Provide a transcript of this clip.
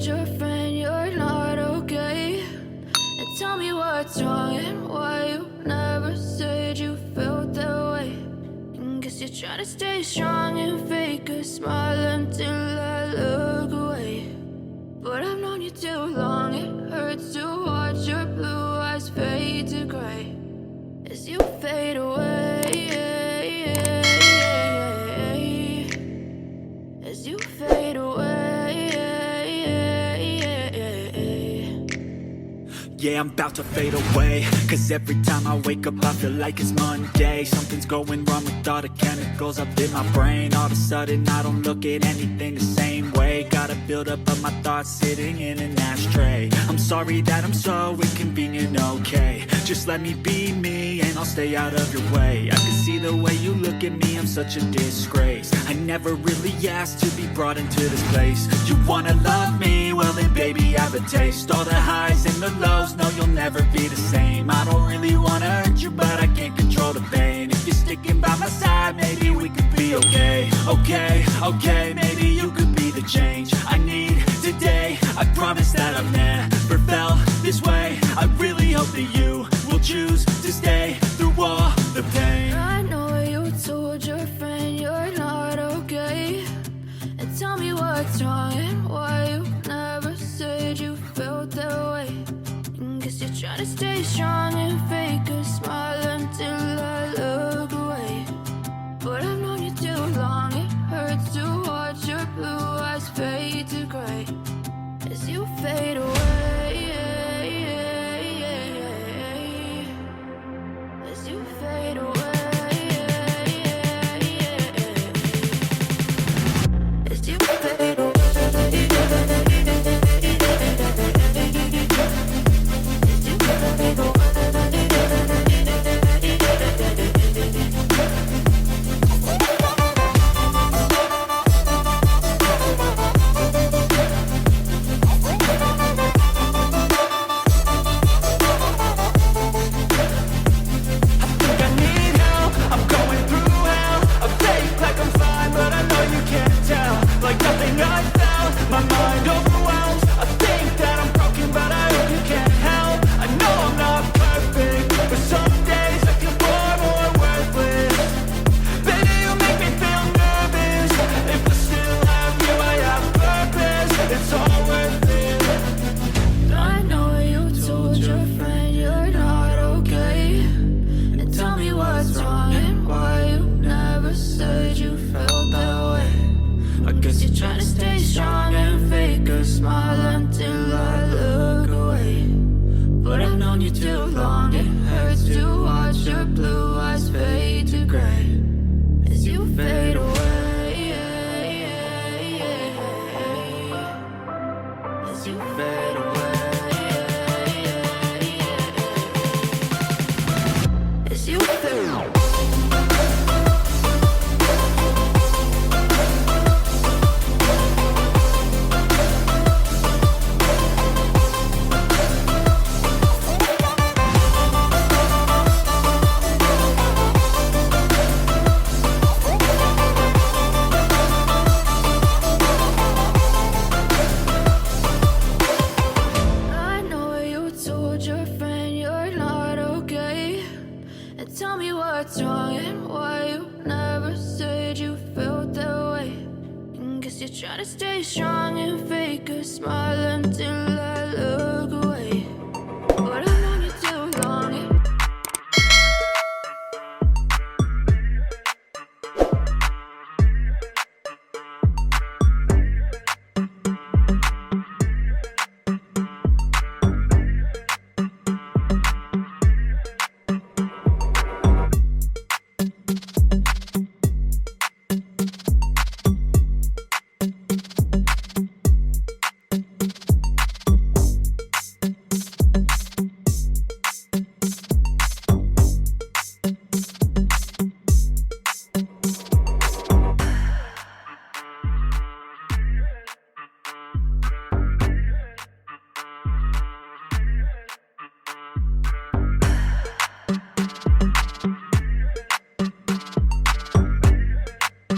told your friend you're not okay? And tell me what's wrong and why you never said you felt that way. And guess you're trying to stay strong and fake a smile until I look away. But I've known you too long, it hurts to watch your blue eyes fade to gray as you fade away, as you fade away. Yeah, I'm about to fade away, cause every time I wake up I feel like it's Monday. Something's going wrong with all the chemicals up in my brain. All of a sudden I don't look at anything the same way. Got a buildup of my thoughts sitting in an ashtray. I'm sorry that I'm so inconvenient, okay? Just let me be me and I'll stay out of your way. I can see the way you look at me, I'm such a disgrace. I never really asked to be brought into this place. You wanna love me? Well then baby I have a taste. All the highs and the lows, no you'll never be the same. I don't really wanna hurt you but I can't control the pain. If you're sticking by my side maybe we could be okay. Okay, maybe you could be the change I need today. I promise that I've never felt this way. I really hope that you will choose to stay through all the pain. I know you told your friend you're not okay. And tell me what's wrong and why you never said you felt that way. And guess you're trying to stay strong and fake a smile until I look away. But I've known you too long, it hurts to watch your blue eyes fade to gray as you fade away, as you fade away, as you fade away. Smile until I look away. But I've known you too long, it hurts to watch your blue eyes fade to gray as you fade away, as you fade away, as you fade away. Tell me what's wrong and why you never said you felt that way. And guess you're trying to stay strong and fake a smile until